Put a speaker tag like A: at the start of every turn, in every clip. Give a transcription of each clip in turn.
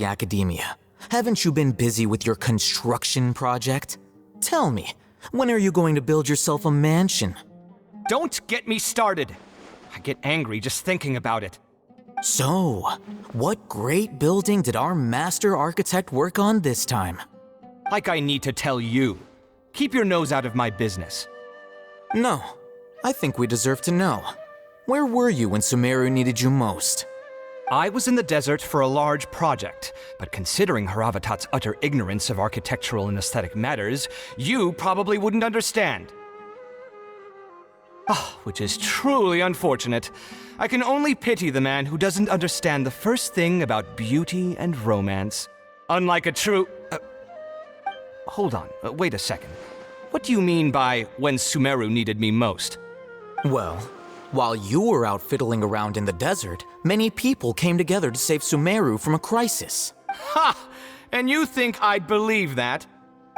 A: the academia. Haven't you been busy with your construction project? Tell me, when are you going to build yourself a mansion?
B: Don't get me started. I get angry just thinking about it.
A: So, what great building did our master architect work on this time?
B: Like I need to tell you. Keep your nose out of my business.
A: No, I think we deserve to know. Where were you when Sumeru needed you most?
B: I was in the desert for a large project, but considering Haravatat's utter ignorance of architectural and aesthetic matters, you probably wouldn't understand. Which is truly unfortunate. I can only pity the man who doesn't understand the first thing about beauty and romance. Unlike a true... hold on, wait a second. What do you mean by when Sumeru needed me most?
A: Well, while you were out fiddling around in the desert, many people came together to save Sumeru from a crisis.
B: Ha! And you think I'd believe that?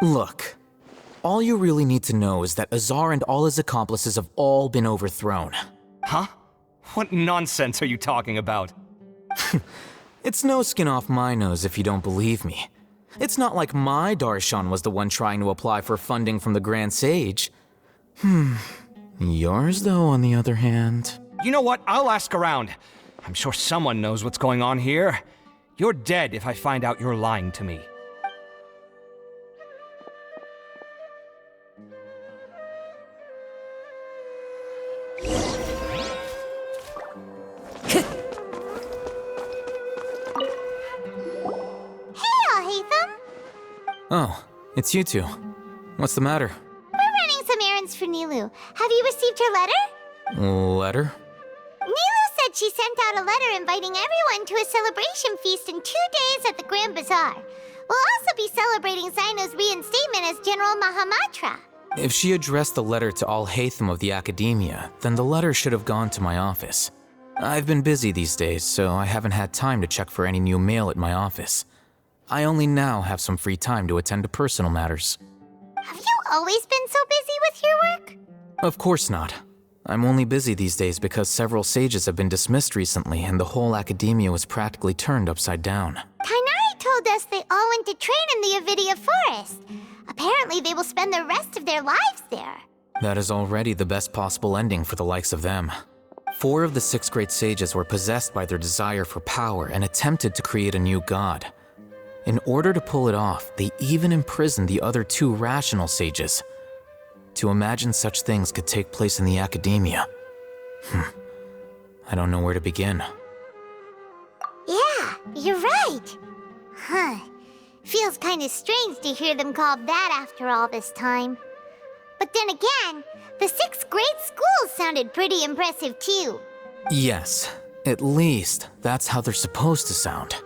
A: Look, all you really need to know is that Azar and all his accomplices have all been overthrown.
B: Huh? What nonsense are you talking about?
A: It's no skin off my nose if you don't believe me. It's not like my Darshan was the one trying to apply for funding from the Grand Sage. Yours, though, on the other hand...
B: You know what? I'll ask around. I'm sure someone knows what's going on here. You're dead if I find out you're lying to me.
A: Oh, it's you two. What's the matter?
C: We're running some errands for Nilu. Have you received her letter?
A: Letter?
C: Nilu said she sent out a letter inviting everyone to a celebration feast in 2 days at the Grand Bazaar. We'll also be celebrating Zaino's reinstatement as General Mahamatra.
A: If she addressed the letter to all Hatham of the Academia, then the letter should have gone to my office. I've been busy these days, so I haven't had time to check for any new mail at my office. I only now have some free time to attend to personal matters.
C: Have you always been so busy with your work?
A: Of course not. I'm only busy these days because several sages have been dismissed recently and the whole academia was practically turned upside down.
C: Kainari told us they all went to train in the Avidia Forest. Apparently they will spend the rest of their lives there.
A: That is already the best possible ending for the likes of them. 4 of the 6 great sages were possessed by their desire for power and attempted to create a new god. In order to pull it off, they even imprisoned the other 2 rational sages. To imagine such things could take place in the academia. I don't know where to begin.
C: Yeah, you're right. Feels kinda strange to hear them called that after all this time. But then again, the 6 great schools sounded pretty impressive too.
A: Yes, at least that's how they're supposed to sound.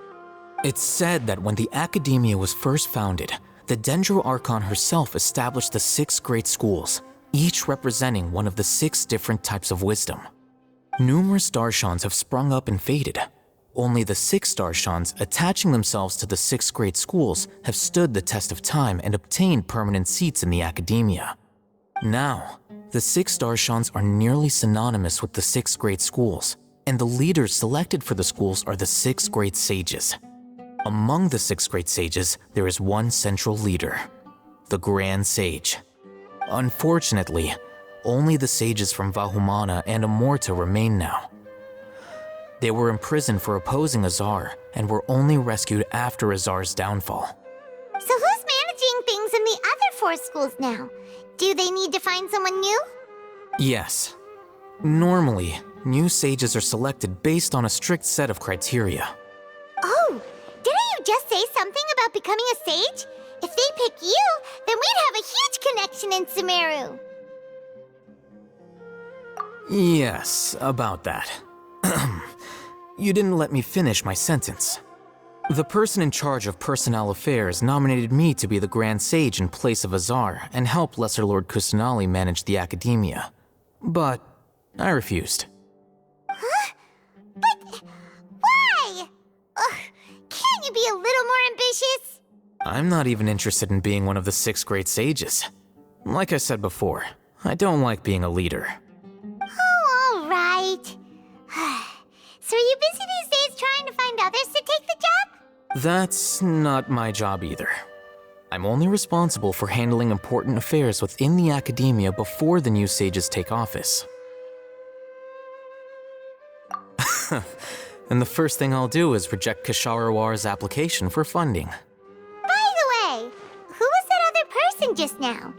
A: It's said that when the Academia was first founded, the Dendro Archon herself established the 6 great schools, each representing one of the 6 different types of wisdom. Numerous Darshans have sprung up and faded. Only the 6 Darshans attaching themselves to the 6 great schools have stood the test of time and obtained permanent seats in the Academia. Now, the 6 Darshans are nearly synonymous with the 6 great schools, and the leaders selected for the schools are the 6 great sages. Among the 6 great sages, there is one central leader, the Grand Sage. Unfortunately, only the sages from Vahumana and Amorta remain now. They were imprisoned for opposing Azar and were only rescued after Azar's downfall.
C: So who's managing things in the other 4 schools now? Do they need to find someone new?
A: Yes. Normally, new sages are selected based on a strict set of criteria.
C: Oh, didn't you just say something about becoming a sage? If they pick you, then we'd have a huge connection in Sumeru.
A: Yes, about that. You didn't let me finish my sentence. The person in charge of personnel affairs nominated me to be the Grand Sage in place of Azar and help Lesser Lord Kusanali manage the Academia. But I refused.
C: Huh? But why? Can't you be a little more ambitious?
A: I'm not even interested in being one of the 6 great sages. Like I said before, I don't like being a leader.
C: Oh, all right. So are you busy these days trying to find others to take the job?
A: That's not my job either. I'm only responsible for handling important affairs within the academia before the new sages take office. And the first thing I'll do is reject Kasharawar's application for funding.
C: By the way, who was that other person just now?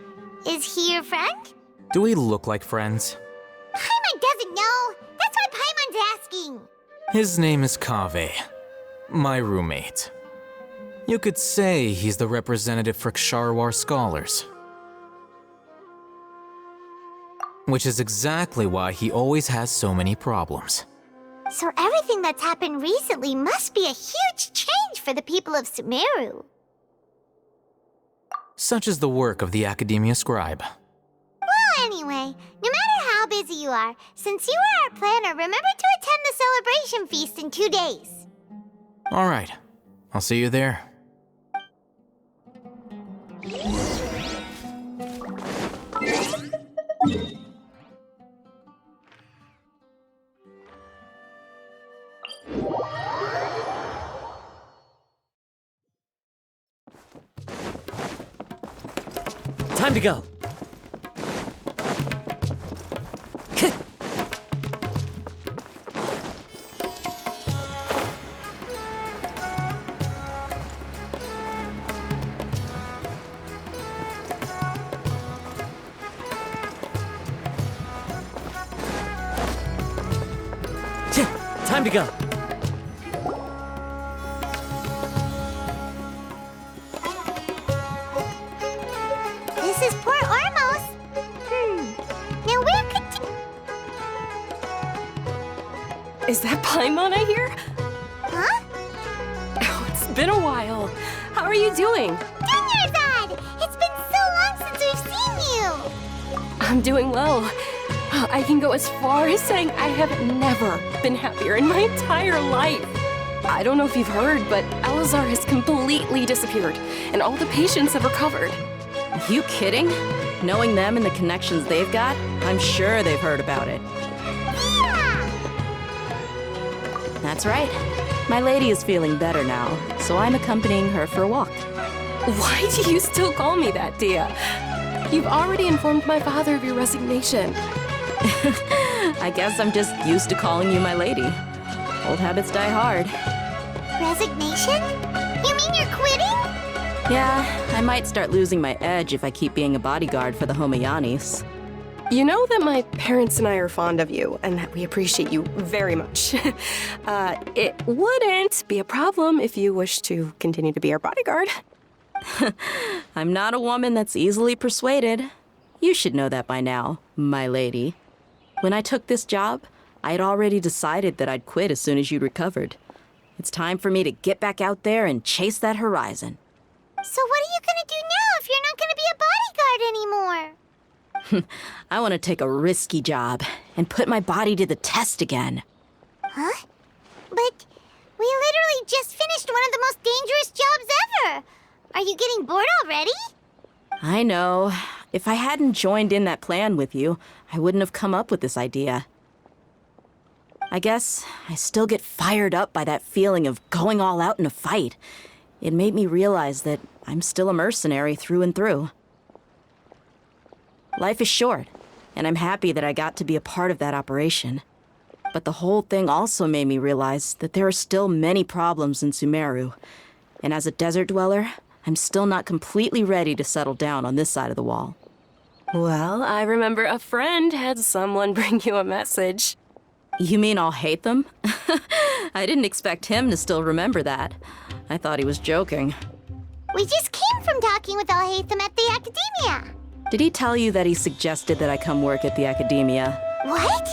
C: Is he your friend?
A: Do we look like friends?
C: Paimon doesn't know. That's why Paimon's asking.
A: His name is Kaveh, my roommate. You could say he's the representative for Ksharawar scholars. Which is exactly why he always has so many problems.
C: So everything that's happened recently must be a huge change for the people of Sumeru.
A: Such is the work of the Academia Scribe.
C: Well, anyway, no matter how busy you are, since you are our planner, remember to attend the celebration feast in 2 days.
A: All right, I'll see you there.
D: Time to go. Time to go.
C: This is Port Ormos. Now where could
E: Is that Paimon I hear?
C: Huh?
E: Oh, it's been a while. How are you doing?
C: Dunyarzad! It's been so long since we've seen you!
E: I'm doing well. I can go as far as saying I have never been happier in my entire life. I don't know if you've heard, but Elazar has completely disappeared, and all the patients have recovered.
F: You kidding? Knowing them and the connections they've got, I'm sure they've heard about it.
C: Yeah!
F: That's right. My lady is feeling better now, so I'm accompanying her for a walk.
E: Why do you still call me that, Dia? You've already informed my father of your resignation.
F: I guess I'm just used to calling you my lady. Old habits die hard.
C: Resignation? You mean you're quitting?
F: Yeah, I might start losing my edge if I keep being a bodyguard for the Homayanis.
E: You know that my parents and I are fond of you, and that we appreciate you very much. It wouldn't be a problem if you wish to continue to be our bodyguard.
F: I'm not a woman that's easily persuaded. You should know that by now, my lady. When I took this job, I had already decided that I'd quit as soon as you'd recovered. It's time for me to get back out there and chase that horizon.
C: So what are you gonna do now if you're not gonna be a bodyguard anymore?
F: I want to take a risky job and put my body to the test again.
C: Huh? But we literally just finished one of the most dangerous jobs ever! Are you getting bored already?
F: I know. If I hadn't joined in that plan with you, I wouldn't have come up with this idea. I guess I still get fired up by that feeling of going all out in a fight. It made me realize that I'm still a mercenary through and through. Life is short, and I'm happy that I got to be a part of that operation. But the whole thing also made me realize that there are still many problems in Sumeru. And as a desert dweller, I'm still not completely ready to settle down on this side of the wall.
E: Well, I remember a friend had someone bring you a message.
F: You mean I'll hate them? I didn't expect him to still remember that. I thought he was joking.
C: We just came from talking with Al-Haytham at the Academia.
F: Did he tell you that he suggested that I come work at the Academia?
C: What?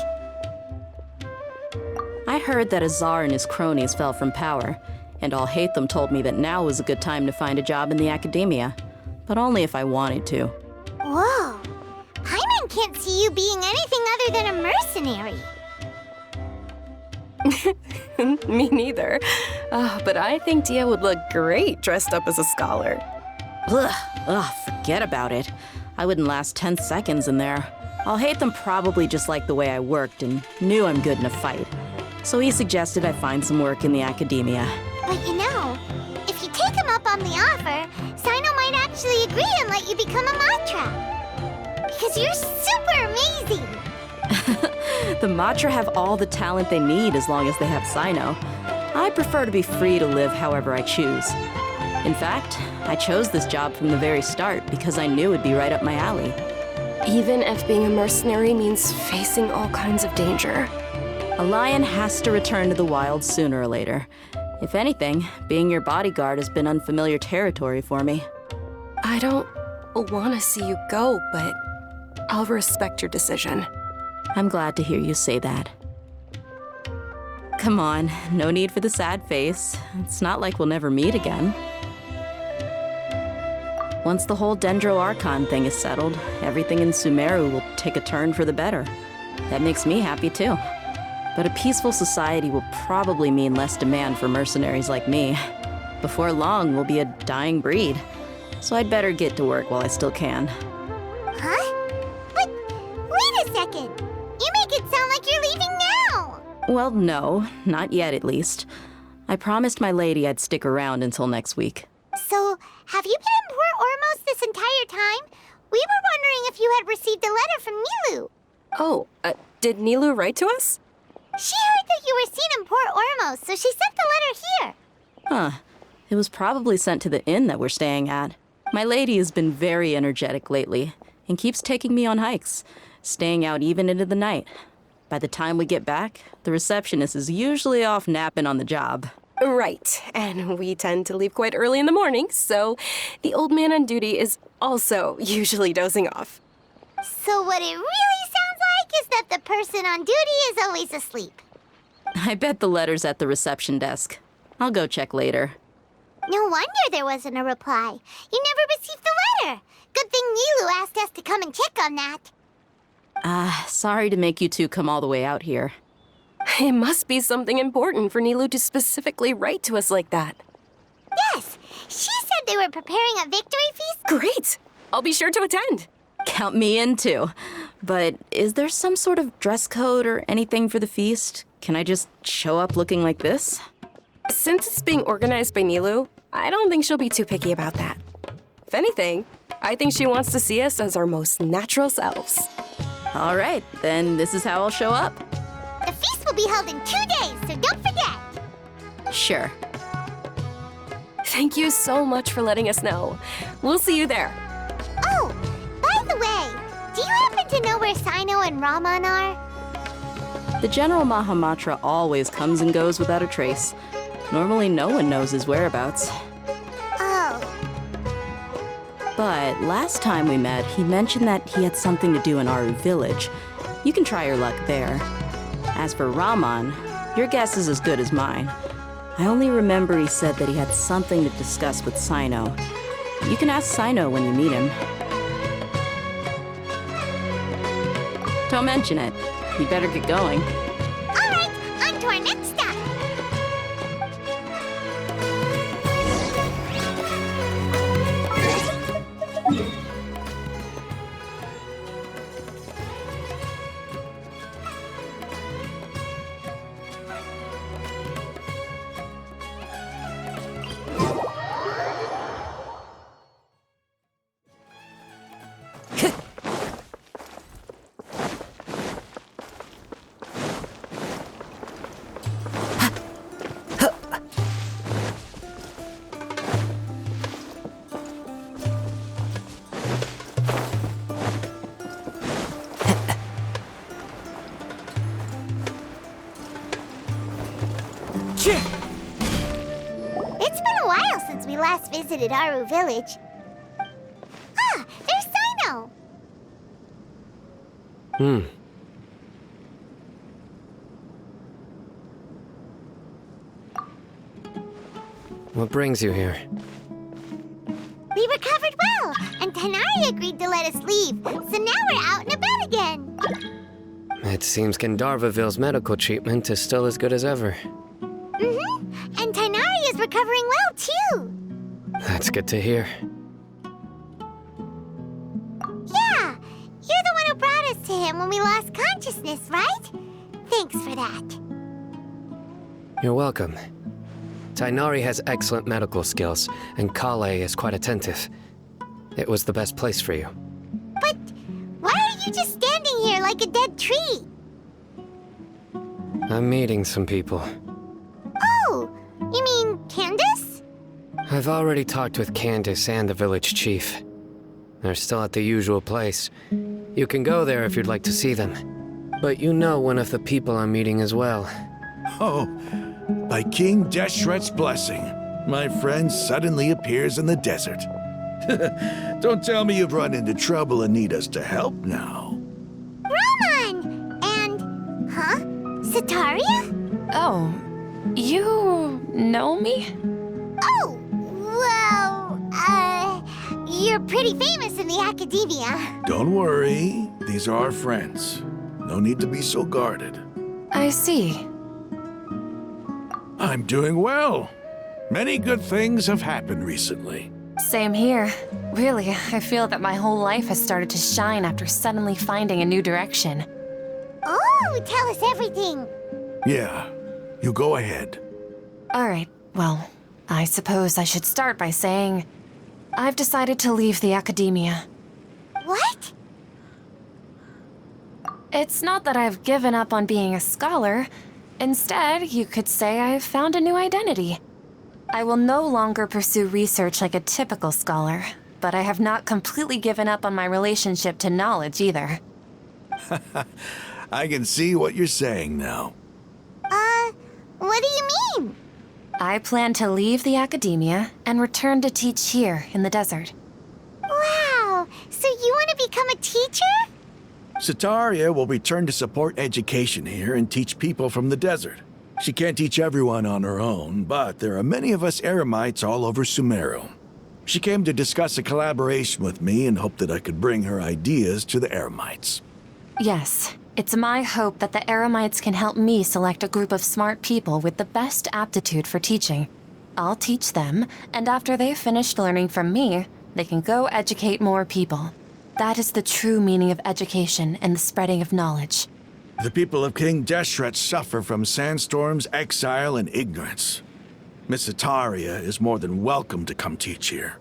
F: I heard that Azar and his cronies fell from power, and Al-Haytham told me that now was a good time to find a job in the Academia, but only if I wanted to.
C: Whoa. Paimon can't see you being anything other than a mercenary.
E: Me neither. But I think Dia would look great dressed up as a scholar.
F: Ugh, forget about it. I wouldn't last 10 seconds in there. Al-Haytham probably just liked the way I worked and knew I'm good in a fight. So he suggested I find some work in the Academia.
C: But you know, on the offer, Sino might actually agree and let you become a Matra. Because you're super amazing!
F: The Matra have all the talent they need as long as they have Sino. I prefer to be free to live however I choose. In fact, I chose this job from the very start because I knew it'd be right up my alley.
E: Even if being a mercenary means facing all kinds of danger.
F: A lion has to return to the wild sooner or later. If anything, being your bodyguard has been unfamiliar territory for me.
E: I don't want to see you go, but I'll respect your decision.
F: I'm glad to hear you say that. Come on, no need for the sad face. It's not like we'll never meet again. Once the whole Dendro Archon thing is settled, everything in Sumeru will take a turn for the better. That makes me happy too. But a peaceful society will probably mean less demand for mercenaries like me. Before long, we'll be a dying breed. So I'd better get to work while I still can.
C: Huh? But wait a second! You make it sound like you're leaving now!
F: Well, no, not yet at least. I promised my lady I'd stick around until next week.
C: So, have you been in Port Ormos this entire time? We were wondering if you had received a letter from Nilu.
E: Oh, did Nilu write to us?
C: She heard that you were seen in Port Ormos, so she sent the letter here.
F: Huh. It was probably sent to the inn that we're staying at. My lady has been very energetic lately and keeps taking me on hikes, staying out even into the night. By the time we get back, the receptionist is usually off napping on the job.
E: Right, and we tend to leave quite early in the morning, so the old man on duty is also usually dozing off.
C: So what it really sounds like is that the person on duty is always asleep.
F: I bet the letter's at the reception desk. I'll go check later.
C: No wonder there wasn't a reply. You never received the letter. Good thing Nilu asked us to come and check on that.
F: Sorry to make you two come all the way out here.
E: It must be something important for Nilu to specifically write to us like that.
C: Yes, she said they were preparing a victory feast.
E: Great! I'll be sure to attend.
F: Count me in too. But is there some sort of dress code or anything for the feast? Can I just show up looking like this?
E: Since it's being organized by Nilu, I don't think she'll be too picky about that. If anything, I think she wants to see us as our most natural selves.
F: All right, then this is how I'll show up.
C: The feast will be held in 2 days, so don't forget.
F: Sure.
E: Thank you so much for letting us know. We'll see you there.
C: Oh, by the way, do you happen to know where Sino and Raman are?
F: The General Mahamatra always comes and goes without a trace. Normally no one knows his whereabouts.
C: Oh,
F: But last time we met, he mentioned that he had something to do in Aru Village. You can try your luck there. As for Raman, your guess is as good as mine. I only remember he said that he had something to discuss with Sino. You can ask Sino when you meet him. Don't mention it. You better get going.
C: all right, on to our next stop. It's been a while since we last visited Aru Village. Ah, there's Sino.
G: What brings you here?
C: We recovered well, and Tanari agreed to let us leave, so now we're out and about again.
G: It seems Gandharvaville's medical treatment is still as good as ever.
C: And Tanari is recovering well, too.
G: That's good to hear.
C: Yeah, you're the one who brought us to him when we lost consciousness, right? Thanks for that.
G: You're welcome. Tainari has excellent medical skills, and Kale is quite attentive. It was the best place for you.
C: But why are you just standing here like a dead tree?
G: I'm meeting some people.
C: Oh, you mean Candace?
G: I've already talked with Candace and the village chief. They're still at the usual place. You can go there if you'd like to see them. But you know one of the people I'm meeting as well.
H: Oh, by King Deshret's blessing, my friend suddenly appears in the desert. Don't tell me you've run into trouble and need us to help now.
C: Roman! And... huh? Sataria?
E: Oh, you know me?
C: Oh, well, you're pretty famous in the academia.
H: Don't worry, these are our friends. No need to be so guarded.
E: I see.
H: I'm doing well. Many good things have happened recently.
E: Same here. Really, I feel that my whole life has started to shine after suddenly finding a new direction.
C: Oh, tell us everything.
H: Yeah, you go ahead.
E: Alright, well, I suppose I should start by saying I've decided to leave the academia.
C: What?
E: It's not that I've given up on being a scholar. Instead, you could say I've found a new identity. I will no longer pursue research like a typical scholar, but I have not completely given up on my relationship to knowledge either.
H: I can see what you're saying now.
C: What do you mean?
E: I plan to leave the academia and return to teach here in the desert.
C: Wow, so you want to become a teacher?
H: Sataria will return to support education here and teach people from the desert. She can't teach everyone on her own, but there are many of us Eremites all over Sumeru. She came to discuss a collaboration with me and hoped that I could bring her ideas to the Eremites.
E: Yes, it's my hope that the Eremites can help me select a group of smart people with the best aptitude for teaching. I'll teach them, and after they've finished learning from me, they can go educate more people. That is the true meaning of education and the spreading of knowledge.
H: The people of King Deshret suffer from sandstorms, exile, and ignorance. Miss Sataria is more than welcome to come teach here.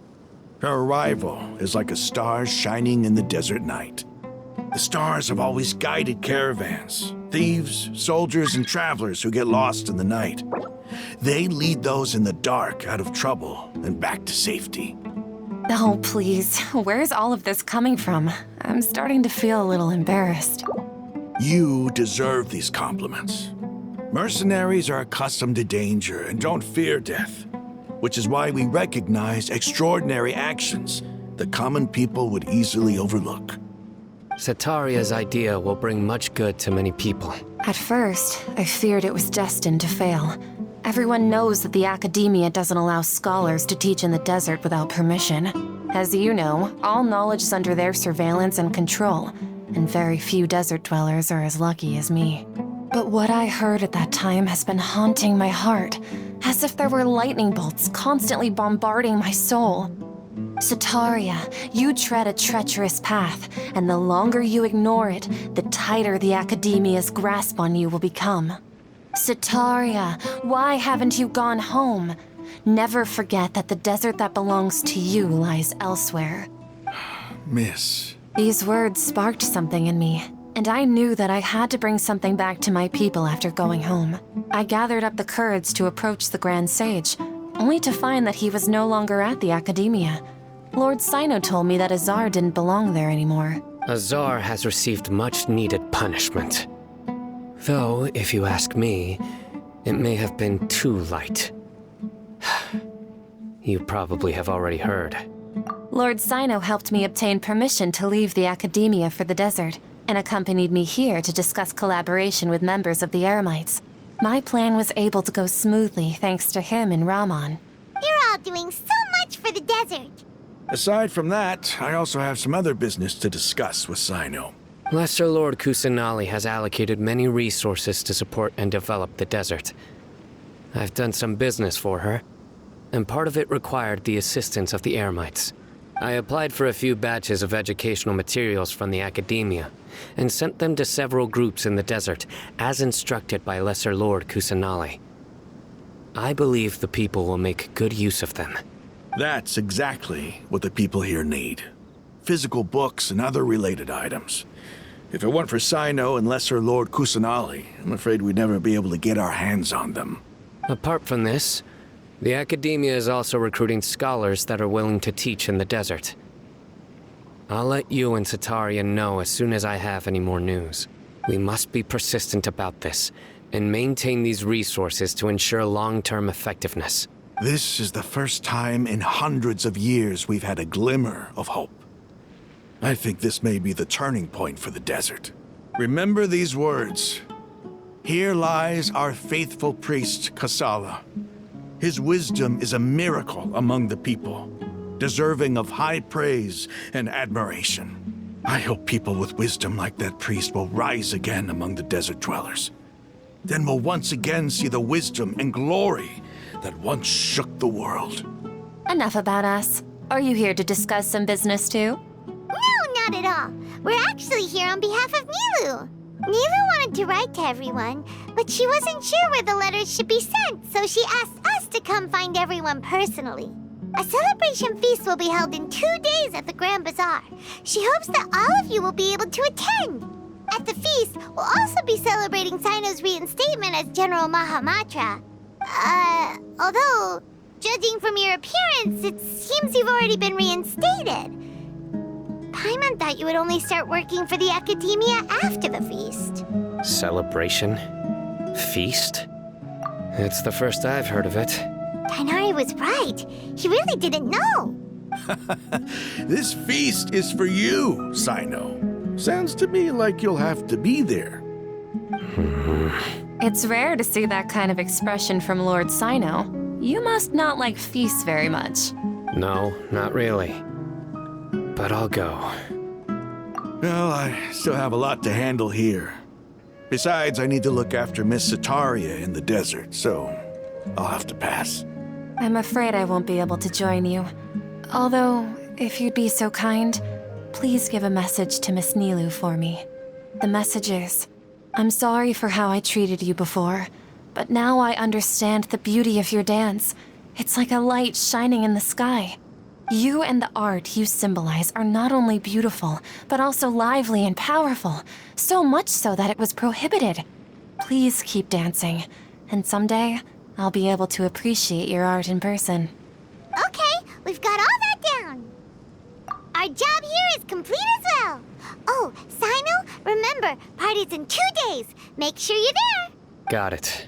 H: Her arrival is like a star shining in the desert night. The stars have always guided caravans, thieves, soldiers, and travelers who get lost in the night. They lead those in the dark out of trouble and back to safety.
E: Oh, please, where's all of this coming from? I'm starting to feel a little embarrassed.
H: You deserve these compliments. Mercenaries are accustomed to danger and don't fear death, which is why we recognize extraordinary actions that common people would easily overlook.
G: Sataria's idea will bring much good to many people.
E: At first, I feared it was destined to fail. Everyone knows that the academia doesn't allow scholars to teach in the desert without permission. As you know, all knowledge is under their surveillance and control, and very few desert dwellers are as lucky as me. But what I heard at that time has been haunting my heart, as if there were lightning bolts constantly bombarding my soul. Sataria, you tread a treacherous path, and the longer you ignore it, the tighter the academia's grasp on you will become. Sataria, why haven't you gone home? Never forget that the desert that belongs to you lies elsewhere.
H: Miss.
E: These words sparked something in me, and I knew that I had to bring something back to my people after going home. I gathered up the courage to approach the Grand Sage, only to find that he was no longer at the academia. Lord Sino told me that Azar didn't belong there anymore.
G: Azar has received much needed punishment. Though, if you ask me, it may have been too light. You probably have already heard.
E: Lord Sino helped me obtain permission to leave the academia for the desert, and accompanied me here to discuss collaboration with members of the Eremites. My plan was able to go smoothly thanks to him and Rahman.
C: You're all doing so much for the desert.
H: Aside from that, I also have some other business to discuss with Sino.
G: Lesser Lord Kusanali has allocated many resources to support and develop the desert. I've done some business for her, and part of it required the assistance of the Eremites. I applied for a few batches of educational materials from the academia, and sent them to several groups in the desert, as instructed by Lesser Lord Kusanali. I believe the people will make good use of them.
H: That's exactly what the people here need. Physical books and other related items. If it weren't for Sino and Lesser Lord Kusanali, I'm afraid we'd never be able to get our hands on them.
G: Apart from this, the Academia is also recruiting scholars that are willing to teach in the desert. I'll let you and Sataria know as soon as I have any more news. We must be persistent about this, and maintain these resources to ensure long-term effectiveness.
H: This is the first time in hundreds of years we've had a glimmer of hope. I think this may be the turning point for the desert. Remember these words. Here lies our faithful priest, Kasala. His wisdom is a miracle among the people, deserving of high praise and admiration. I hope people with wisdom like that priest will rise again among the desert dwellers. Then we'll once again see the wisdom and glory that once shook the world.
I: Enough about us. Are you here to discuss some business too?
C: No, not at all. We're actually here on behalf of Nilu. Nilu wanted to write to everyone, but she wasn't sure where the letters should be sent, so she asked us to come find everyone personally. A celebration feast will be held in 2 days at the Grand Bazaar. She hopes that all of you will be able to attend. At the feast, we'll also be celebrating Sino's reinstatement as General Mahamatra. Although, judging from your appearance, it seems you've already been reinstated. Paimon thought you would only start working for the Academia after the feast.
G: Celebration? Feast? It's the first I've heard of it.
C: Tainari was right. He really didn't know.
H: This feast is for you, Sino. Sounds to me like you'll have to be there.
I: It's rare to see that kind of expression from Lord Sino. You must not like feasts very much.
G: No, not really. But I'll go.
H: Well, I still have a lot to handle here. Besides, I need to look after Miss Sataria in the desert, so I'll have to pass.
I: I'm afraid I won't be able to join you. Although, if you'd be so kind, please give a message to Miss Nilu for me. The message is, I'm sorry for how I treated you before, but now I understand the beauty of your dance. It's like a light shining in the sky. You and the art you symbolize are not only beautiful, but also lively and powerful, so much so that it was prohibited. Please keep dancing, and someday, I'll be able to appreciate your art in person.
C: Okay, we've got all that down. Our job here is complete as well. Oh, Sino, remember, party's in 2 days. Make sure you're there.
G: Got it.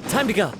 D: Time to go.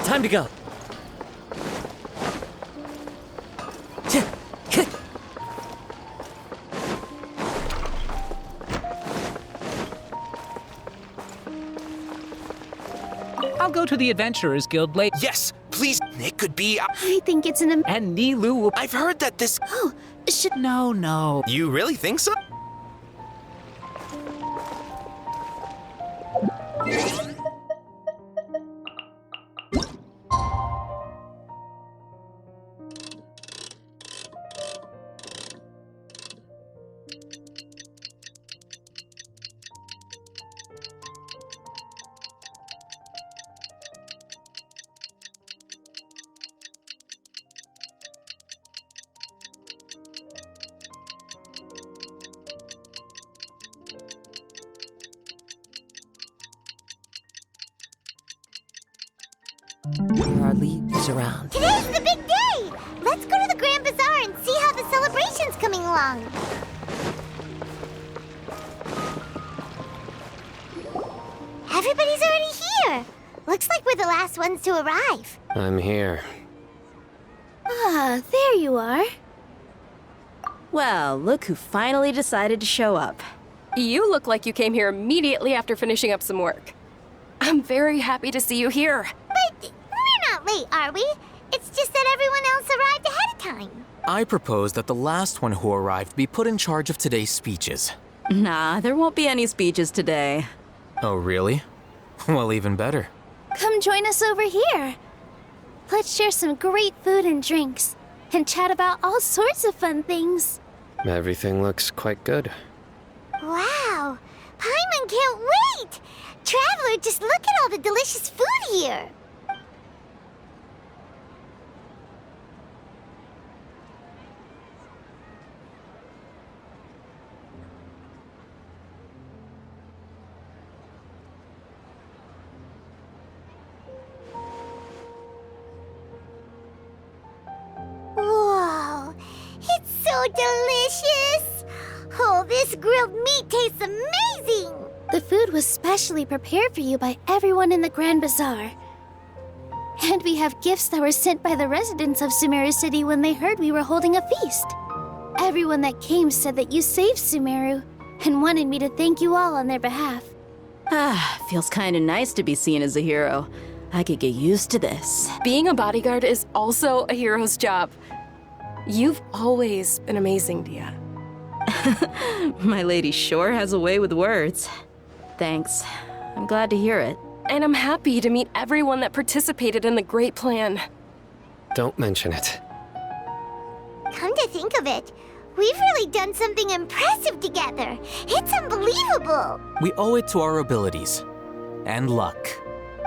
D: Time to go.
E: I'll
J: go to the Adventurers Guild late.
K: Yes, please. It could be.
E: I think it's an
J: And Nilu will.
K: I've heard that this.
E: Oh, should
J: No.
K: You really think so?
D: Hardly is around.
C: Today's the big day! Let's go to the Grand Bazaar and see how the celebration's coming along. Everybody's already here. Looks like we're the last ones to arrive.
G: I'm here.
C: Ah, there you are.
F: Well, look who finally decided to show up.
E: You look like you came here immediately after finishing up some work. I'm very happy to see you here.
C: But we're not late, are we? It's just that everyone else arrived ahead of time.
A: I propose that the last one who arrived be put in charge of today's speeches.
F: Nah, there won't be any speeches today.
A: Oh, really? Well, even better.
C: Come join us over here. Let's share some great food and drinks, and chat about all sorts of fun things.
G: Everything looks quite good.
C: Wow! Paimon can't wait! Traveler, just look at all the delicious food here! Whoa! It's so delicious! Oh, this grilled meat tastes amazing! The food was specially prepared for you by everyone in the Grand Bazaar. And we have gifts that were sent by the residents of Sumeru City when they heard we were holding a feast. Everyone that came said that you saved Sumeru and wanted me to thank you all on their behalf.
F: Feels kinda nice to be seen as a hero. I could get used to this.
E: Being a bodyguard is also a hero's job. You've always been amazing, Dia.
F: My lady sure has a way with words. Thanks. I'm glad to hear it.
E: And I'm happy to meet everyone that participated in the great plan.
G: Don't mention it.
C: Come to think of it, we've really done something impressive together. It's unbelievable.
A: We owe it to our abilities. And luck.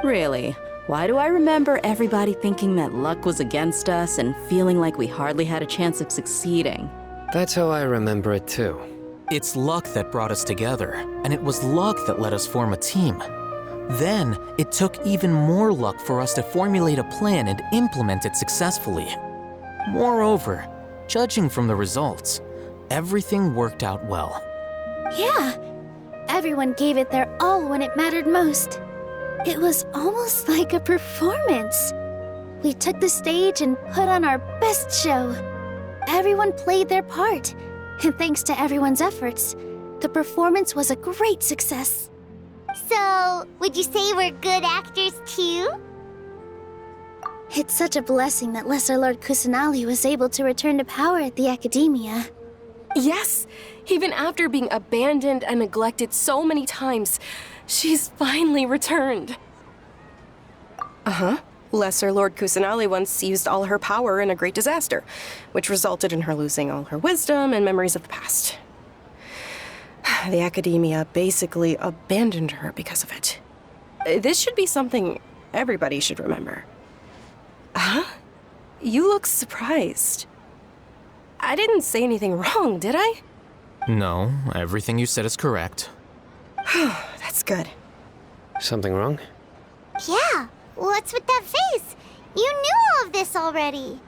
F: Really? Why do I remember everybody thinking that luck was against us and feeling like we hardly had a chance of succeeding?
G: That's how I remember it too.
A: It's luck that brought us together, and it was luck that let us form a team. Then, it took even more luck for us to formulate a plan and implement it successfully. Moreover, judging from the results, everything worked out well.
C: Yeah, everyone gave it their all when it mattered most. It was almost like a performance. We took the stage and put on our best show. Everyone played their part, and thanks to everyone's efforts, the performance was a great success. So, would you say we're good actors too? It's such a blessing that Lesser Lord Kusanali was able to return to power at the Academia.
E: Yes, even after being abandoned and neglected so many times, she's finally returned. Lesser Lord Kusanali once used all her power in a great disaster, which resulted in her losing all her wisdom and memories of the past. The Academia basically abandoned her because of it. This should be something everybody should remember. Huh? You look surprised. I didn't say anything wrong, did I?
A: No, everything you said is correct.
E: That's good.
G: Something wrong?
C: Yeah, what's with that face? You knew all of this already.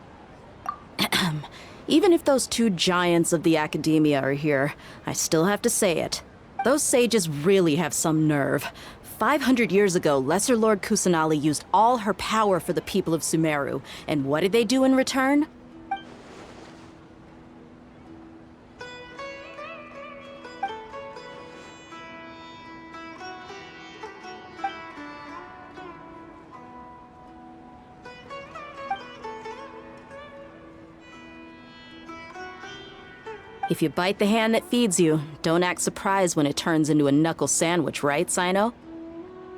F: Even if those two giants of the Academia are here, I still have to say it. Those sages really have some nerve. 500 years ago, Lesser Lord Kusanali used all her power for the people of Sumeru, and what did they do in return? If you bite the hand that feeds you, don't act surprised when it turns into a knuckle sandwich, right, Sino?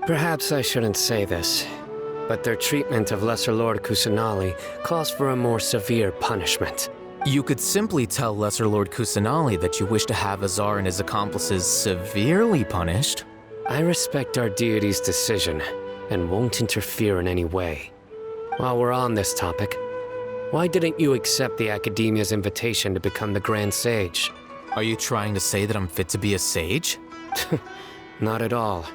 G: Perhaps I shouldn't say this, but their treatment of Lesser Lord Kusanali calls for a more severe punishment.
A: You could simply tell Lesser Lord Kusanali that you wish to have Azar and his accomplices severely punished.
G: I respect our deity's decision and won't interfere in any way. While we're on this topic, why didn't you accept the Academia's invitation to become the Grand Sage?
A: Are you trying to say that I'm fit to be a sage?
G: Not at all.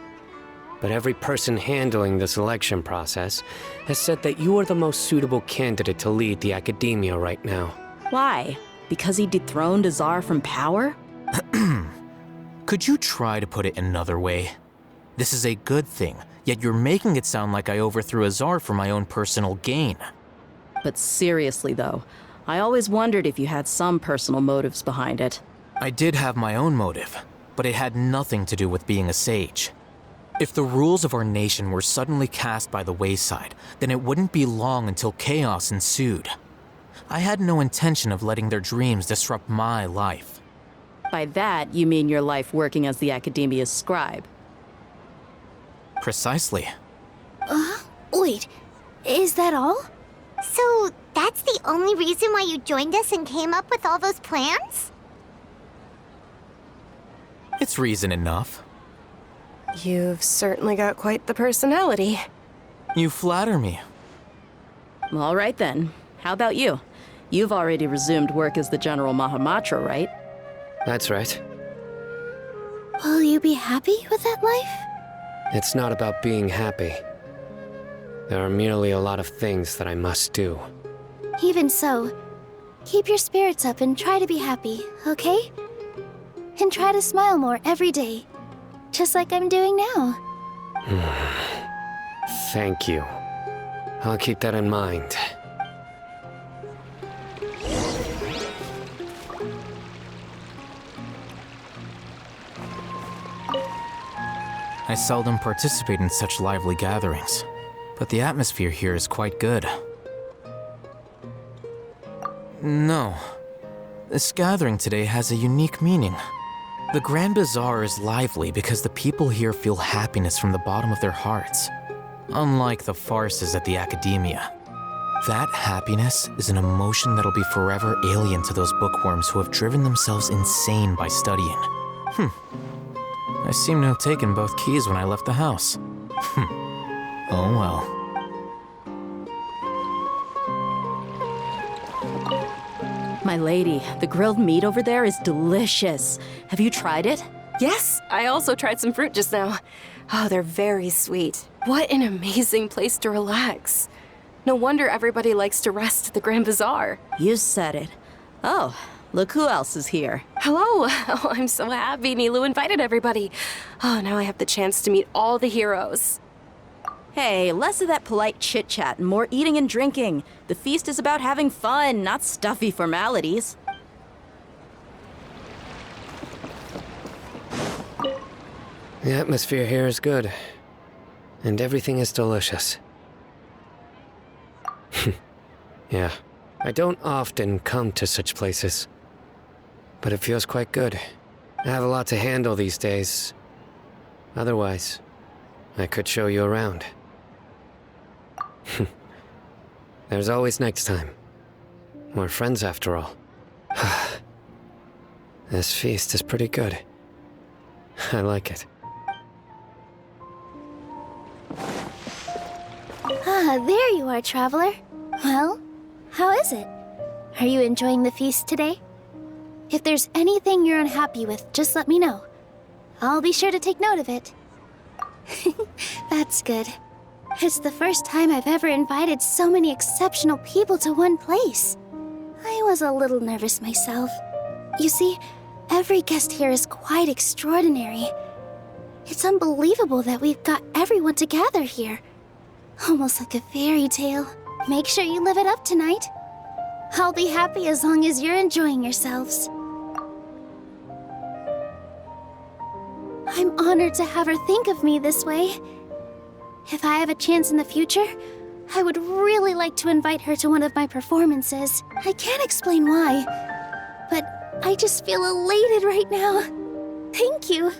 G: But every person handling the selection process has said that you are the most suitable candidate to lead the Academia right now.
F: Why? Because he dethroned Azar from power?
A: Could you try to put it another way? This is a good thing, yet you're making it sound like I overthrew Azar for my own personal gain.
F: But seriously, though, I always wondered if you had some personal motives behind it.
A: I did have my own motive, but it had nothing to do with being a sage. If the rules of our nation were suddenly cast by the wayside, then it wouldn't be long until chaos ensued. I had no intention of letting their dreams disrupt my life.
F: By that, you mean your life working as the Academia's scribe.
A: Precisely.
C: Wait, is that all? So, that's the only reason why you joined us and came up with all those plans?
A: It's reason enough.
E: You've certainly got quite the personality.
A: You flatter me.
F: All right then. How about you? You've already resumed work as the General Mahamatra, right?
G: That's right.
C: Will you be happy with that life?
G: It's not about being happy. There are merely a lot of things that I must do.
C: Even so, keep your spirits up and try to be happy, okay? And try to smile more every day, just like I'm doing now.
G: Thank you. I'll keep that in mind.
A: I seldom participate in such lively gatherings, but the atmosphere here is quite good. No, this gathering today has a unique meaning. The Grand Bazaar is lively because the people here feel happiness from the bottom of their hearts, unlike the farces at the Academia. That happiness is an emotion that'll be forever alien to those bookworms who have driven themselves insane by studying. I seem to have taken both keys when I left the house. Oh well.
F: My lady, the grilled meat over there is delicious. Have you tried it?
E: Yes, I also tried some fruit just now. Oh, they're very sweet. What an amazing place to relax. No wonder everybody likes to rest at the Grand Bazaar.
F: You said it. Oh, look who else is here.
E: Hello. Oh, I'm so happy Nilu invited everybody. Oh, now I have the chance to meet all the heroes.
F: Hey, less of that polite chit-chat and more eating and drinking. The feast is about having fun, not stuffy formalities.
G: The atmosphere here is good, and everything is delicious. Yeah, I don't often come to such places, but it feels quite good. I have a lot to handle these days. Otherwise, I could show you around. There's always next time. We're friends after all. This feast is pretty good. I like it.
C: Ah, there you are, traveler. Well, how is it? Are you enjoying the feast today? If there's anything you're unhappy with, just let me know. I'll be sure to take note of it. That's good. It's the first time I've ever invited so many exceptional people to one place. I was a little nervous myself. You see, every guest here is quite extraordinary. It's unbelievable that we've got everyone together here. Almost like a fairy tale. Make sure you live it up tonight. I'll be happy as long as you're enjoying yourselves. I'm honored to have her think of me this way. If I have a chance in the future, I would really like to invite her to one of my performances. I can't explain why, but
L: I just feel elated right now. Thank you.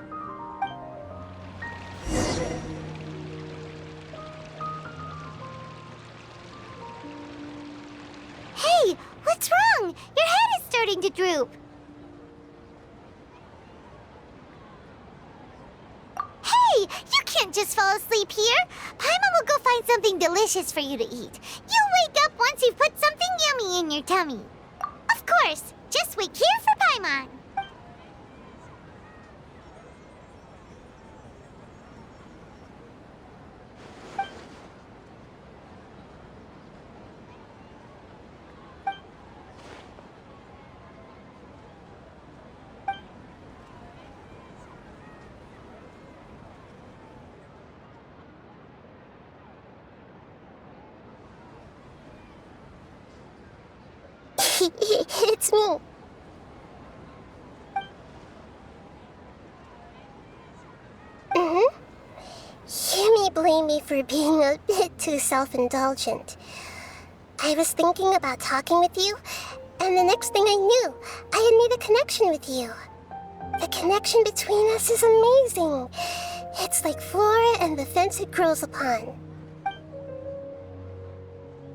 C: Hey, what's wrong? Your head is starting to droop. Hey, you can't just fall asleep here. Paimon will go find something delicious for you to eat. You'll wake up once you've put something yummy in your tummy. Of course, just wait here for Paimon. It's me. You may blame me for being a bit too self-indulgent. I was thinking about talking with you, and the next thing I knew, I had made a connection with you. The connection between us is amazing. It's like flora and the fence it grows upon.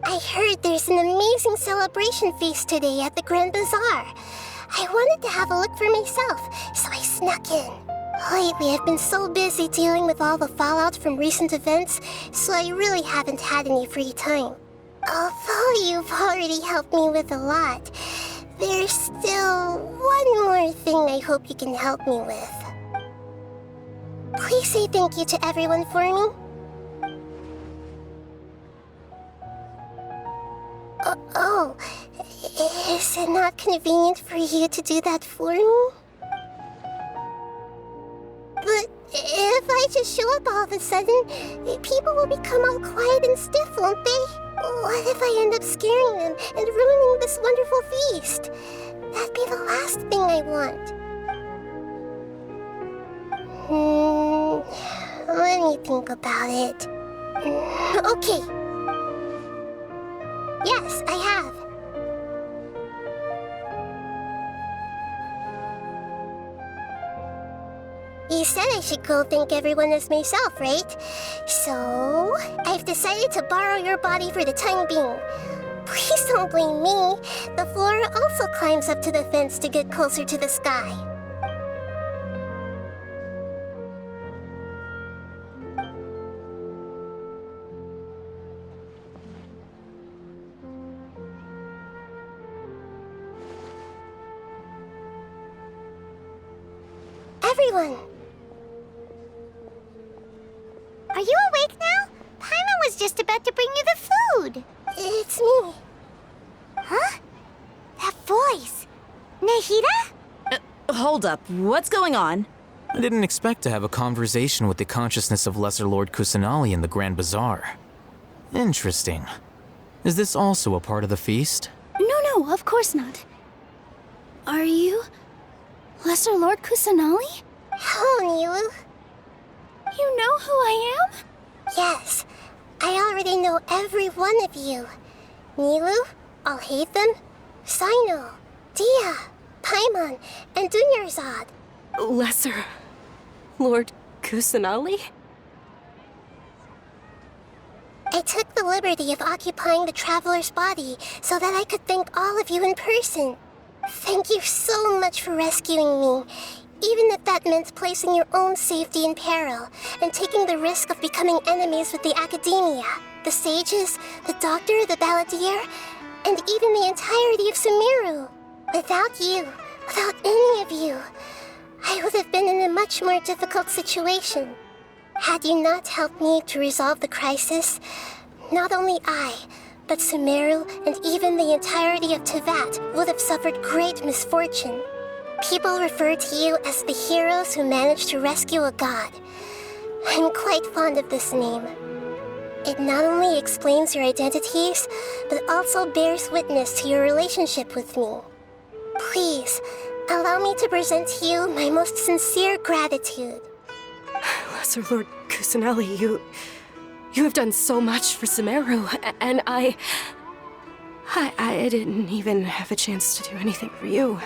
C: I heard there's an amazing celebration feast today at the Grand Bazaar. I wanted to have a look for myself, so I snuck in. Lately, I've been so busy dealing with all the fallout from recent events, so I really haven't had any free time. Although you've already helped me with a lot, there's still one more thing I hope you can help me with. Please say thank you to everyone for me. Oh, is it not convenient for you to do that for me? But if I just show up all of a sudden, people will become all quiet and stiff, won't they? What if I end up scaring them and ruining this wonderful feast? That'd be the last thing I want. Let me think about it. Okay. Yes, I have. You said I should go thank everyone as myself, right? So, I've decided to borrow your body for the time being. Please don't blame me. The flora also climbs up to the fence to get closer to the sky. Everyone! Are you awake now? Paimon was just about to bring you the food. It's me. Huh? That voice. Nahida?
F: Hold up. What's going on?
A: I didn't expect to have a conversation with the consciousness of Lesser Lord Kusanali in the Grand Bazaar. Interesting. Is this also a part of the feast?
L: No, of course not. Are you Lesser Lord Kusanali?
C: Hello, Nilu.
L: You know who I am?
C: Yes, I already know every one of you. Nilu, Alhaitham, Sino, Dia, Paimon, and Dunyarzad.
E: Lesser Lord Kusanali?
C: I took the liberty of occupying the Traveler's body so that I could thank all of you in person. Thank you so much for rescuing me, even if that meant placing your own safety in peril and taking the risk of becoming enemies with the Academia, the sages, the doctor, the balladeer, and even the entirety of Sumeru. Without you, without any of you, I would have been in a much more difficult situation. Had you not helped me to resolve the crisis, not only I, but Sumeru and even the entirety of Tevat would have suffered great misfortune. People refer to you as the heroes who managed to rescue a god. I'm quite fond of this name. It not only explains your identities, but also bears witness to your relationship with me. Please, allow me to present to you my most sincere gratitude.
E: Lesser Lord Kusanali, you have done so much for Sumeru, and I didn't even have a chance to do anything for you.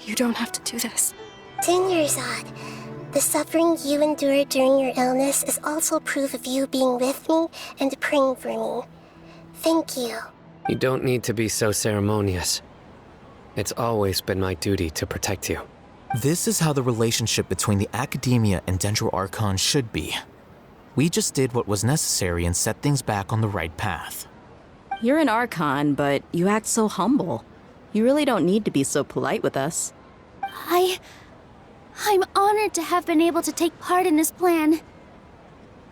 E: You don't have to do this.
M: Dingerzad, the suffering you endured during your illness is also proof of you being with me and praying for me. Thank you.
G: You don't need to be so ceremonious. It's always been my duty to protect you.
A: This is how the relationship between the Academia and Dendro Archon should be. We just did what was necessary and set things back on the right path.
F: You're an Archon, but you act so humble. You really don't need to be so polite with us.
L: I'm honored to have been able to take part in this plan.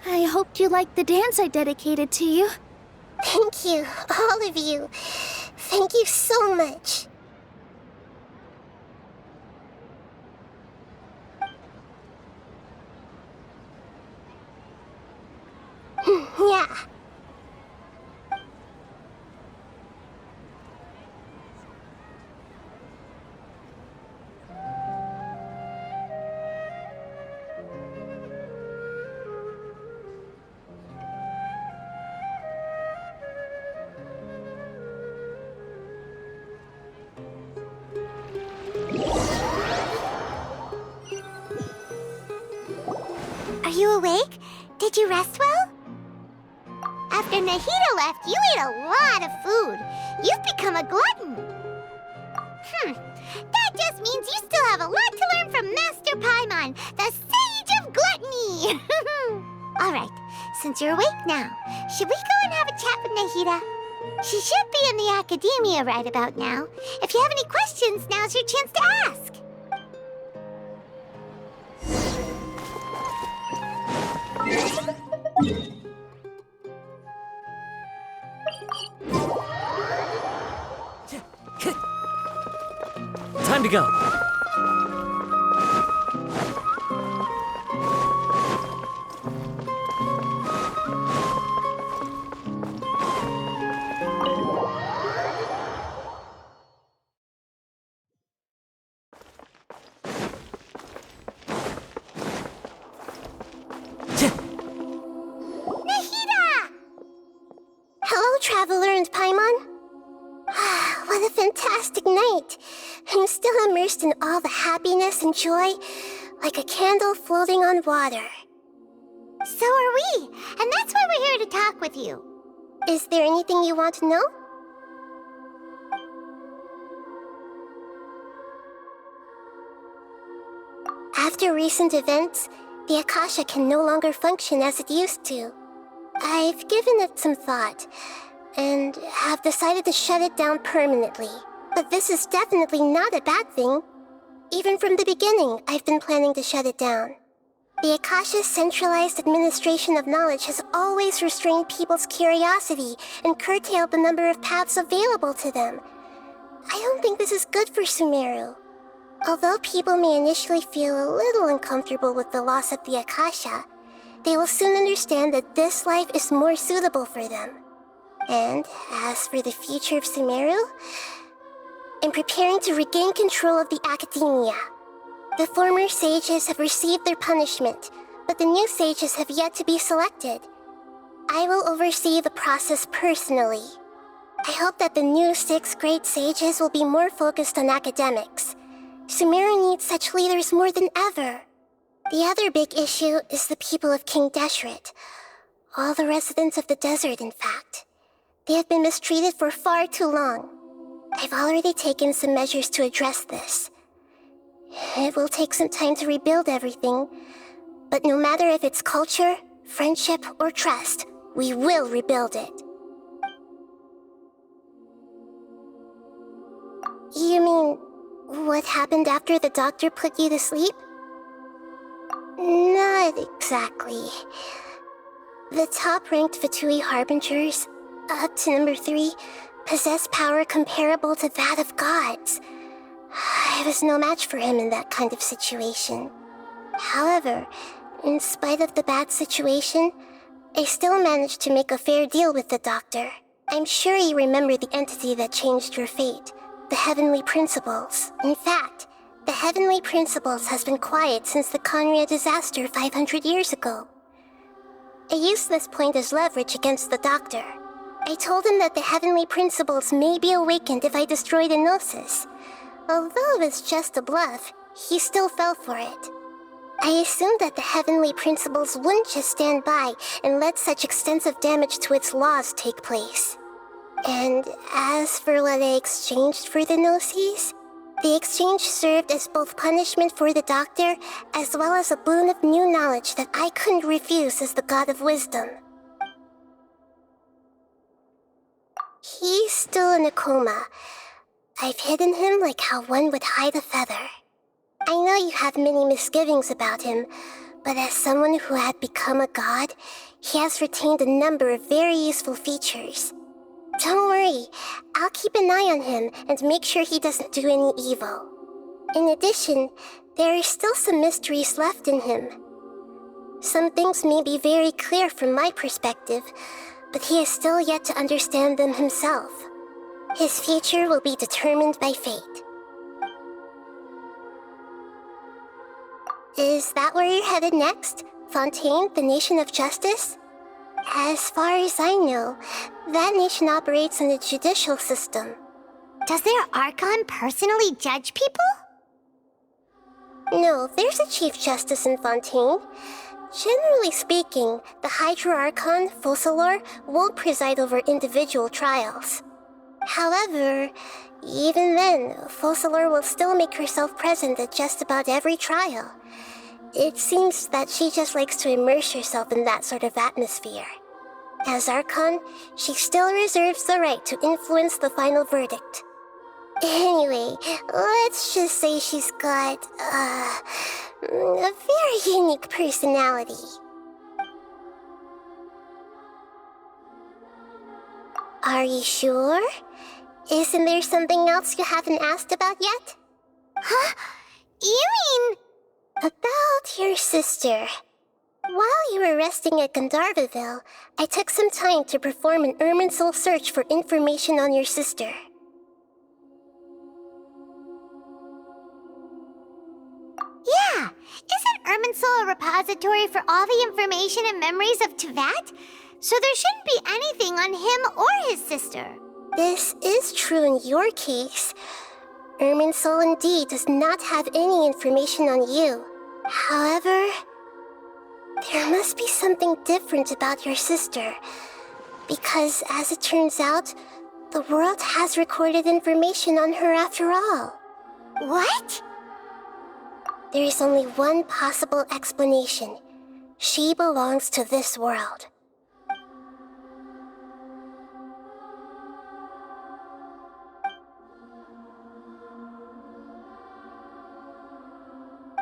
L: I hoped you liked the dance I dedicated to you.
M: Thank you, all of you. Thank you so much. Yeah.
C: Are you awake? Did you rest well? After Nahida left, you ate a lot of food. You've become a glutton. That just means you still have a lot to learn from Master Paimon, the Sage of Gluttony. All right, since you're awake now, should we go and have a chat with Nahida? She should be in the Academia right about now. If you have any questions, now's your chance to ask.
D: Time to go.
M: Hello, Traveler and Paimon. What a fantastic night. I'm still immersed in all the happiness and joy, like a candle floating on water.
C: So are we, and that's why we're here to talk with you.
M: Is there anything you want to know? After recent events, the Akasha can no longer function as it used to. I've given it some thought, and have decided to shut it down permanently. But this is definitely not a bad thing. Even from the beginning, I've been planning to shut it down. The Akasha's centralized administration of knowledge has always restrained people's curiosity and curtailed the number of paths available to them. I don't think this is good for Sumeru. Although people may initially feel a little uncomfortable with the loss of the Akasha, they will soon understand that this life is more suitable for them. And as for the future of Sumeru, I'm preparing to regain control of the Academia. The former sages have received their punishment, but the new sages have yet to be selected. I will oversee the process personally. I hope that the new 6 great sages will be more focused on academics. Sumeru needs such leaders more than ever. The other big issue is the people of King Deshret. All the residents of the desert, in fact. They have been mistreated for far too long. I've already taken some measures to address this. It will take some time to rebuild everything, but no matter if it's culture, friendship, or trust, we will rebuild it. You mean, what happened after the doctor put you to sleep? Not exactly. The top-ranked Fatui Harbingers, up to number 3, possess power comparable to that of gods. I was no match for him in that kind of situation. However, in spite of the bad situation, I still managed to make a fair deal with the doctor. I'm sure you remember the entity that changed your fate, the Heavenly Principles. In fact, the Heavenly Principles has been quiet since the Conria disaster 500 years ago. I used this point as leverage against the doctor. I told him that the Heavenly Principles may be awakened if I destroy the Gnosis, Although it's just a bluff, he still fell for it. I assumed that the heavenly principles wouldn't just stand by and let such extensive damage to its laws take place. And as for what I exchanged for the Gnosis, the exchange served as both punishment for the doctor as well as a boon of new knowledge that I couldn't refuse as the god of wisdom. He's still in a coma. I've hidden him like how one would hide a feather. I know you have many misgivings about him, but as someone who had become a god, he has retained a number of very useful features. Don't worry, I'll keep an eye on him and make sure he doesn't do any evil. In addition, there are still some mysteries left in him. Some things may be very clear from my perspective, but he is still yet to understand them himself. His future will be determined by fate. Is that where you're headed next? Fontaine, the Nation of Justice? As far as I know, that nation operates in a judicial system.
C: Does their Archon personally judge people?
M: No, there's a Chief Justice in Fontaine. Generally speaking, the Hydra Archon, Focalor, won't preside over individual trials. However, even then, Focalor will still make herself present at just about every trial. It seems that she just likes to immerse herself in that sort of atmosphere. As Archon, she still reserves the right to influence the final verdict. Anyway, let's just say she's got, a very unique personality. Are you sure? Isn't there something else you haven't asked about yet?
C: Huh? You mean...
M: About your sister. While you were resting at Gandharvaville, I took some time to perform an Irminsul search for information on your sister.
C: Yeah! Isn't Irminsul a repository for all the information and memories of Teyvat? So there shouldn't be anything on him or his sister.
M: This is true in your case. Irminsul indeed does not have any information on you. However, there must be something different about your sister. Because as it turns out, the world has recorded information on her after all.
C: What?
M: There is only one possible explanation. She belongs to this world.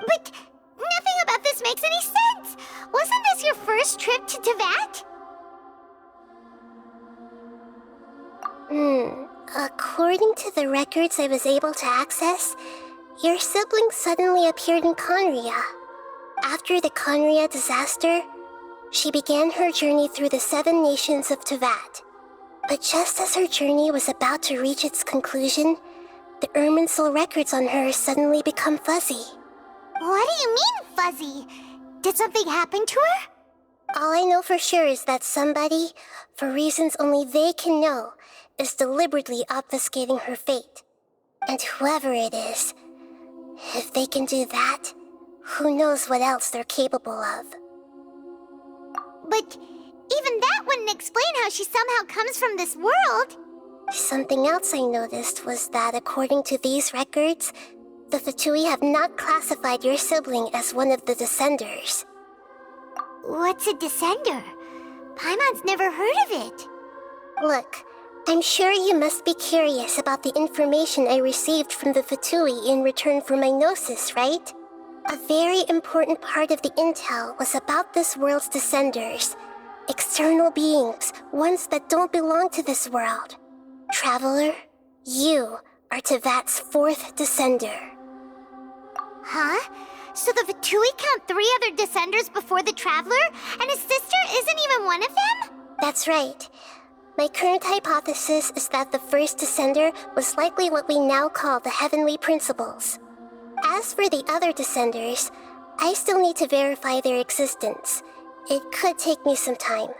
C: But nothing about this makes any sense! Wasn't this your first trip to Teyvat?
M: According to the records I was able to access, your sibling suddenly appeared in Conria. After the Conria disaster, she began her journey through the 7 nations of Teyvat. But just as her journey was about to reach its conclusion, the Irminsul records on her suddenly become fuzzy.
C: What do you mean, fuzzy? Did something happen to her?
M: All I know for sure is that somebody, for reasons only they can know, is deliberately obfuscating her fate. And whoever it is, if they can do that, who knows what else they're capable of.
C: But even that wouldn't explain how she somehow comes from this world.
M: Something else I noticed was that according to these records, the Fatui have not classified your sibling as one of the Descenders.
C: What's a Descender? Paimon's never heard of it.
M: Look, I'm sure you must be curious about the information I received from the Fatui in return for my Gnosis, right? A very important part of the intel was about this world's Descenders. External beings, ones that don't belong to this world. Traveler, you are Teyvat's 4th Descender.
C: Huh? So the Fatui count 3 other Descenders before the Traveler, and his sister isn't even one of them?
M: That's right. My current hypothesis is that the first Descender was likely what we now call the Heavenly Principles. As for the other Descenders, I still need to verify their existence. It could take me some time.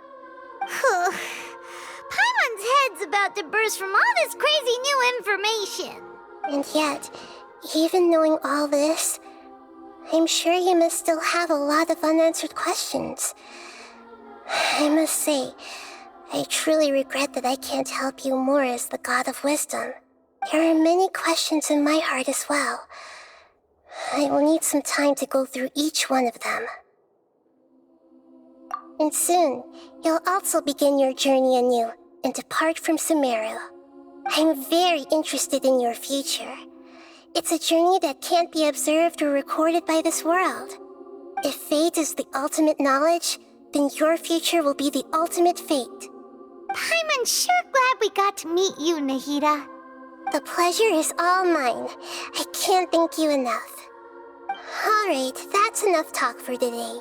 C: Paimon's head's about to burst from all this crazy new information.
M: And yet, even knowing all this, I'm sure you must still have a lot of unanswered questions. I must say, I truly regret that I can't help you more as the God of Wisdom. There are many questions in my heart as well. I will need some time to go through each one of them. And soon, you'll also begin your journey anew and depart from Sumeru. I'm very interested in your future. It's a journey that can't be observed or recorded by this world. If fate is the ultimate knowledge, then your future will be the ultimate fate.
C: I'm sure glad we got to meet you, Nahida.
M: The pleasure is all mine. I can't thank you enough. Alright, that's enough talk for today.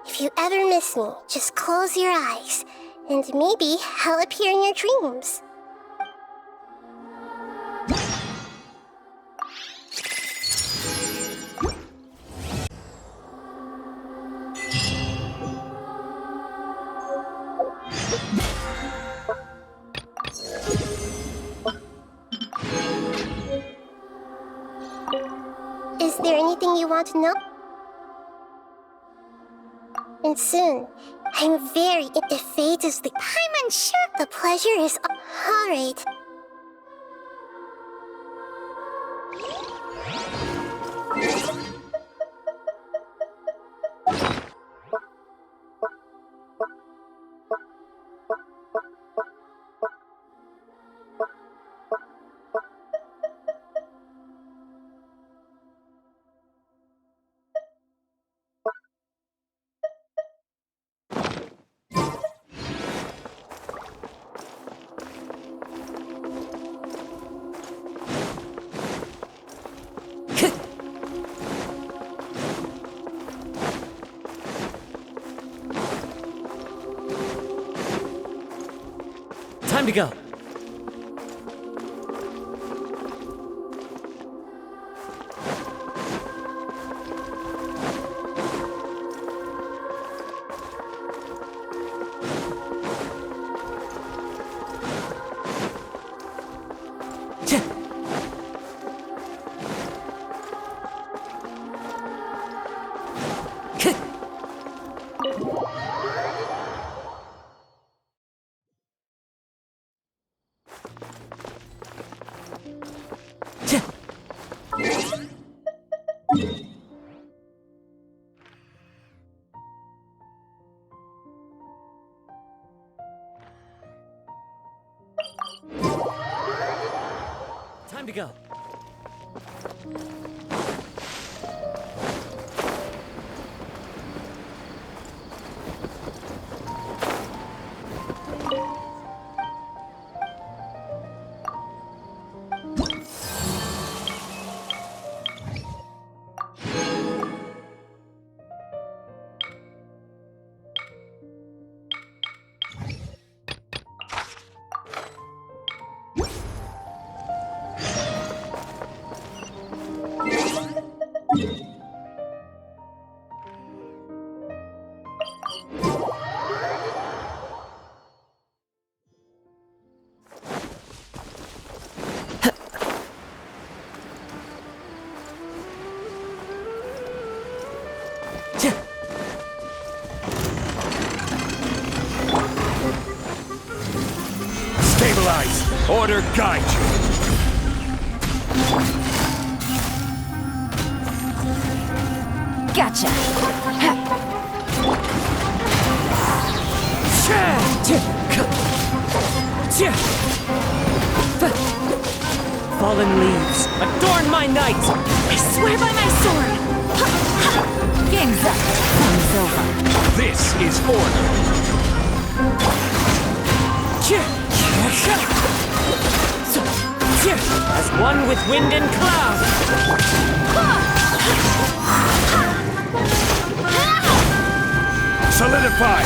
M: If you ever miss me, just close your eyes, and maybe I'll appear in your dreams. Is there anything you want to know? And soon, I'm very... If fate is the... I'm unsure. The pleasure is... Alright.
D: Time to go. Time to go.
N: Stabilize! Order guide you!
I: Gotcha!
D: Fallen leaves, adorn my night!
I: I swear by my sword! Game's up. Time's over.
N: This is order!
D: As one with wind and cloud!
N: Solidify!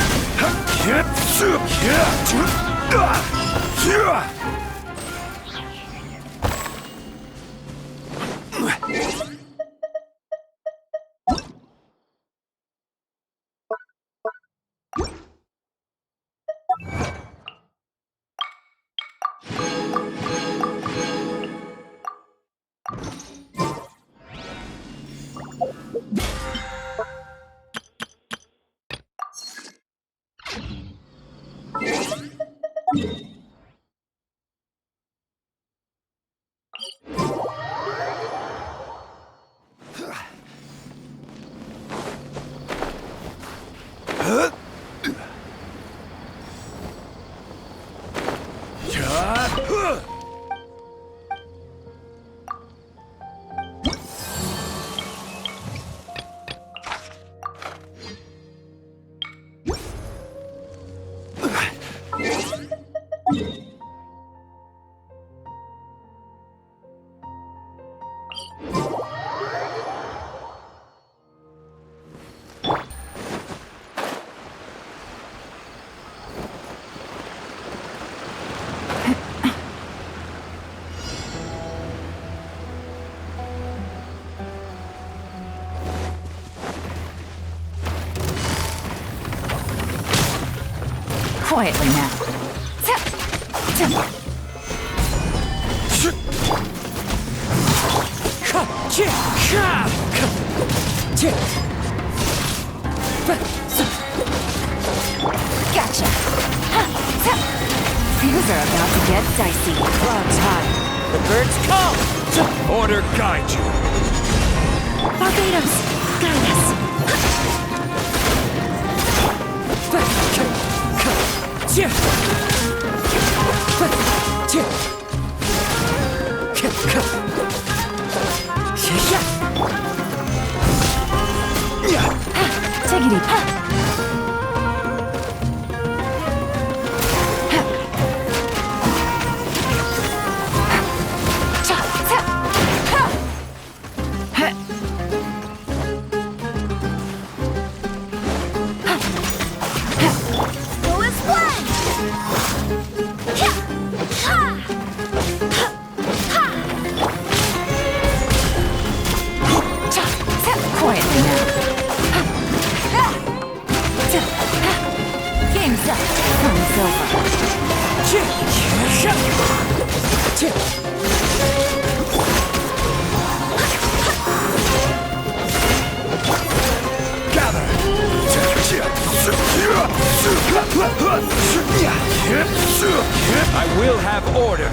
F: Quietly now. Gotcha. Things are about to get dicey.
D: Clouds high. The birds call.
N: Order guide you.
L: Barbados, guide us.
F: Take it easy. Quietly now. Game's up. Fun's over.
N: Gather. I will have order.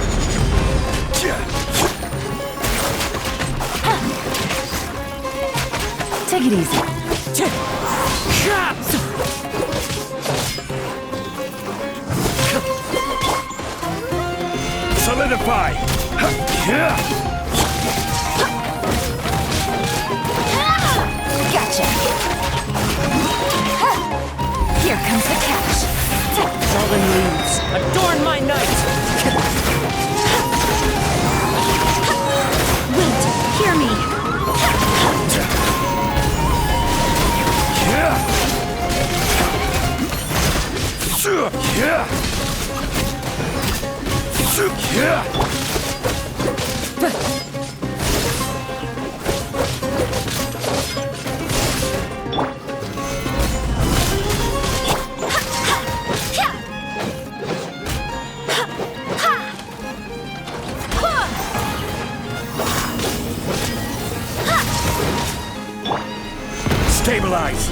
F: Take it easy.
N: Solidify.
F: Gotcha. Here comes the catch.
D: Fallen leaves. Adorn my night.
L: Wait, hear me.
N: Stabilize.